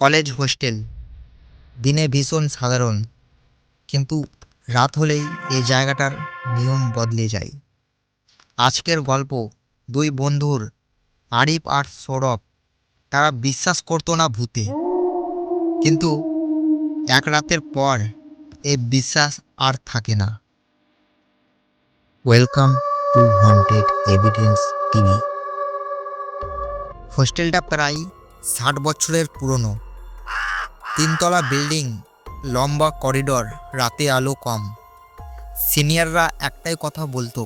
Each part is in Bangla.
কলেজ হোস্টেল দিনে ভীষণ সাধারণ, কিন্তু রাত হলেই এই জায়গাটার নিয়ম বদলে যায়। আজকের গল্প দুই বন্ধুর, আরিফ আর সৌরভ। তারা বিশ্বাস করতো না ভূতে, কিন্তু এক রাতের পর এই বিশ্বাস আর থাকে না। Welcome to haunted evidence TV. হোস্টেলটা প্রায় 60 বছরের পুরনো। তিনতলা বিল্ডিং, লম্বা করিডর, রাতে আলো কম। সিনিয়ররা একটাই কথা বলতো,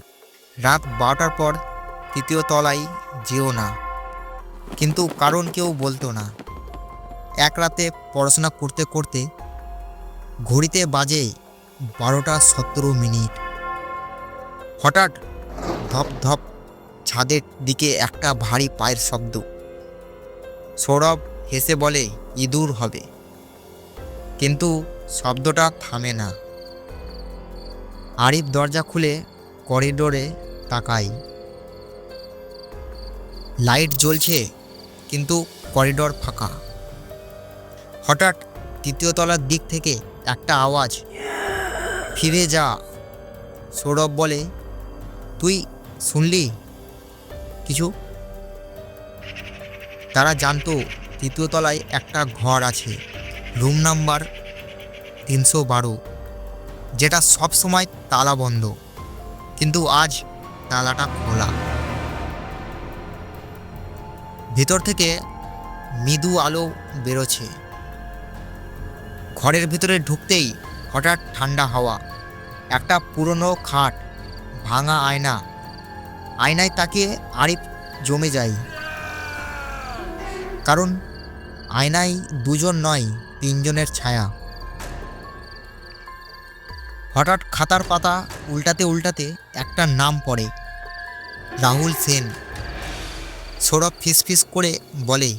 রাত 12টার পর তৃতীয় তলায় যেও না। কিন্তু কারণ কেউ বলতো না। এক রাতে পড়াশোনা করতে করতে ঘড়িতে বাজে 12টা 17 মিনিট। হঠাৎ ধপ ধপ ছাদের দিকে একটা ভারী পায়ের শব্দ। সৌরভ হেসে বলে ইঁদুর হবে, কিন্তু শব্দটা থামে না। আরিফ দরজা খুলে করিডোরে তাকায়। লাইট জ্বলছে, কিন্তু করিডোর ফাঁকা। হঠাৎ তৃতীয় তলার দিক থেকে একটা আওয়াজ, ফিরে যা। সৌরভ বলে, তুই শুনলি কিছু? তারা জানতো তৃতীয় তলায় একটা ঘর আছে, রুম নাম্বার 312, যেটা সব সময় তালা বন্ধ, কিন্তু আজ তালাটা খোলা। ভিতর থেকে মৃদু আলো বেরোচ্ছে। ঘরের ভিতরে ঢুকতেই হঠাৎ ঠান্ডা হাওয়া। একটা পুরনো খাট, ভাঙা আয়না। আয়নায় তাকিয়ে আরিফ জমে যায়, কারণ আয়নায় দুজন নয়, তিনজনের ছায়া। হঠাৎ খাতার পাতা উল্টাতে উল্টাতে একটা নাম পড়ে, রাহুল সেন। সৌরভ ফিসফিস করে বলে,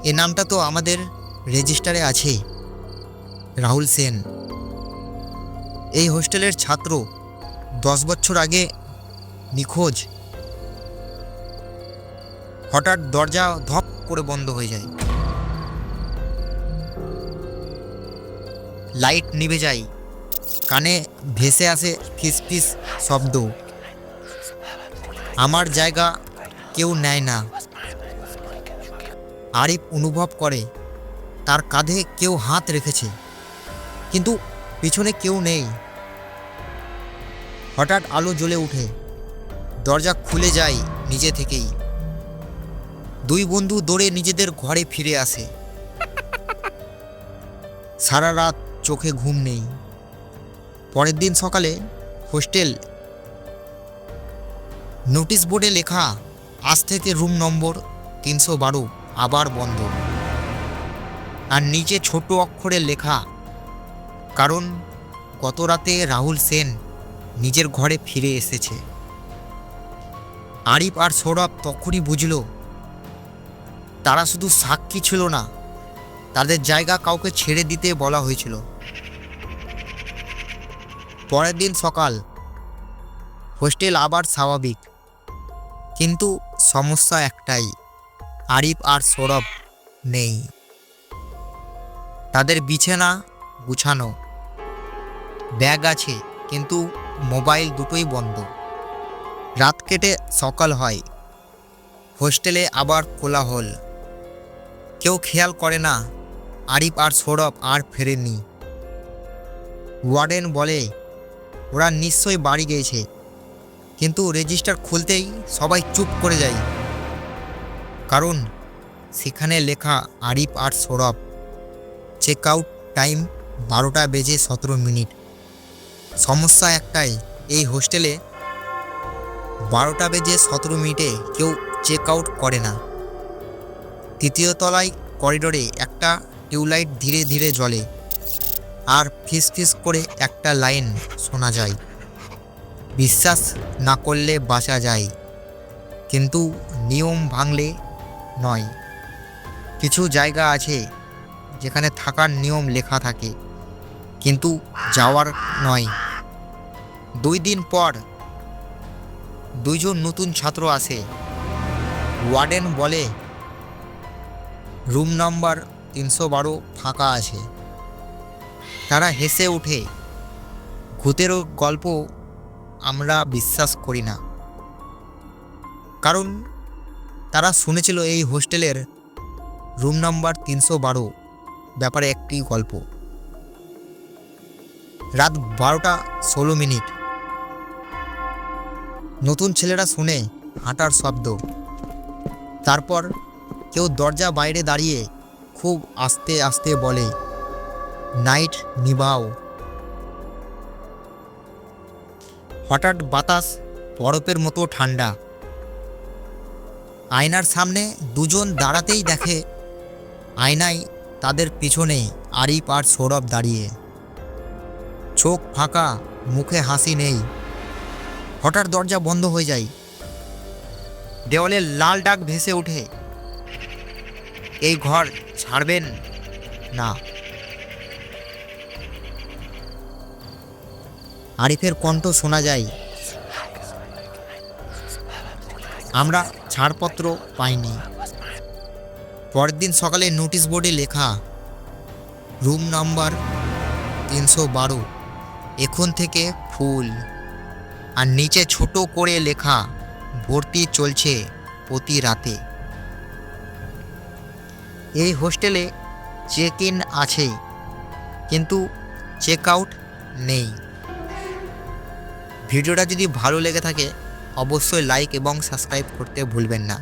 এ নামটা তো আমাদের রেজিস্টারে আছে। রাহুল সেন এই হোস্টেলের ছাত্র, 10 বছর আগে নিখোঁজ। হঠাৎ দরজা ধপ করে বন্ধ হয়ে যায়। লাইট নিভে যায়। কানে ভেসে আসে ফিসফিস শব্দ, আমার জায়গা কেউ নেয় না। আরিফ অনুভব করে তার কাঁধে কেউ হাত রেখেছে, কিন্তু পিছনে কেউ নেই। হঠাৎ আলো জ্বলে ওঠে, দরজা খুলে যায় নিজে থেকেই। দুই বন্ধু দৌড়ে নিজেদের ঘরে ফিরে আসে। সারা রাত চোখে ঘুম নেই। পরের দিন সকালে হোস্টেল নোটিশ বোর্ডে লেখা, আজ থেকে রুম নম্বর 312 আবার বন্ধ। আর নিচে ছোট অক্ষরে লেখা, কারণ গত রাতে রাহুল সেন নিজের ঘরে ফিরে এসেছে। আরিফ আর সৌরভ তখনই বুঝল, তারা শুধু সাক্ষী ছিল না, তাদের জায়গা কাউকে ছেড়ে দিতে বলা হয়েছিল। পরের দিন সকাল, হোস্টেল আবার স্বাভাবিক, কিন্তু সমস্যা একটাই, আরিফ আর সৌরভ নেই। তাদের বিছানা গুছানো, ব্যাগ আছে, কিন্তু মোবাইল দুটোই বন্ধ। রাত কেটে সকাল হয়, হোস্টেলে আবার কোলাহল। কেউ খেয়াল করে না আরিফ আর সৌরভ আর ফেরেনি। ওয়ার্ডেন বলে ওরা নিশ্চয়ই বাড়ি গিয়েছে, কিন্তু রেজিস্টার খুলতেই সবাই চুপ করে যায়, কারণ সেখানে লেখা আরিফ আর সৌরভ। চেক আউট টাইম 12টা 17 মিনিট। সমস্যা একটাই, এই হোস্টেলে 12টা 17 মিনিটে কেউ চেক আউট করে না। তৃতীয় তলায় করিডোরে একটা টিউবলাইট ধীরে ধীরে জ্বলে, আর ফিস ফিস করে একটা লাইন শোনা যায়, বিশ্বাস না করলে বাঁচা যায়, কিন্তু নিয়ম ভাঙলে নয়। কিছু জায়গা আছে যেখানে থাকার নিয়ম লেখা থাকে, কিন্তু যাওয়ার নয়। 2 দিন পর দুইজন নতুন ছাত্র আসে। ওয়ার্ডেন বলে, রুম নাম্বার 312 ফাঁকা আছে। তারা হেসে ওঠে। ভূতেরও গল্প আমরা বিশ্বাস করি না, কারণ তারা শুনেছিল এই হোস্টেলের রুম নাম্বার 312 ব্যাপারে একটি গল্প। রাত 12:16। নতুন ছেলেরা শুনে হাঁটার শব্দ। তারপর কেউ দরজা বাইরে দাঁড়িয়ে খুব আস্তে আস্তে বলে, নাইট নিভাও। হঠাৎ বাতাস বরফের মতো ঠান্ডা। আয়নার সামনে দুজন দাঁড়াতেই দেখে আয়নায় তাদের পিছনে আরিফ আর সৌরভ দাঁড়িয়ে। চোখ ফাঁকা, মুখে হাসি নেই। হঠাৎ দরজা বন্ধ হয়ে যায়। দেওয়ালে লাল দাগ ভেসে ওঠে। এই ঘর ছাড়বেন না। আরিফের কণ্ঠ শোনা যায়, আমরা ছাড়পত্র পাইনি। পরের দিন সকালে নোটিশ বোর্ডে লেখা, রুম নাম্বার 312 এখন থেকে ফুল। আর নিচে ছোট করে লেখা, ভর্তি চলছে প্রতি রাতে। এই হোস্টেলে চেক ইন আছে, কিন্তু চেক আউট নেই। ভিডিওটা যদি ভালো লেগে থাকে অবশ্যই লাইক এবং সাবস্ক্রাইব করতে ভুলবেন না।